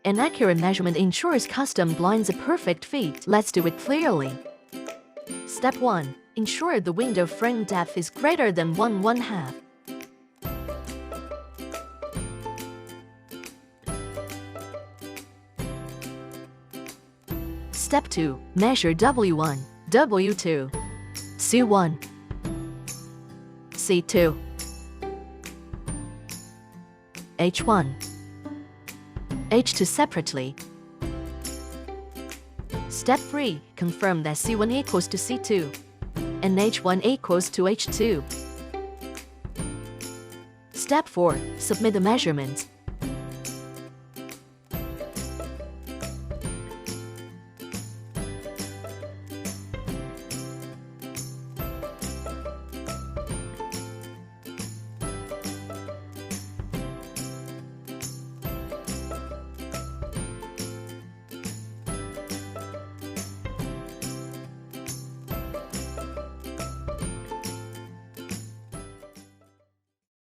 An accurate measurement ensures custom blinds a perfect fit. Let's do it clearly. Step 1. Ensure the window frame depth is greater than 1/2. Step 2. Measure W1, W2, C1, C2, H1, H2 separately. Step 3. Confirm that C1 equals to C2 and H1 equals to H2. Step 4. Submit the measurements.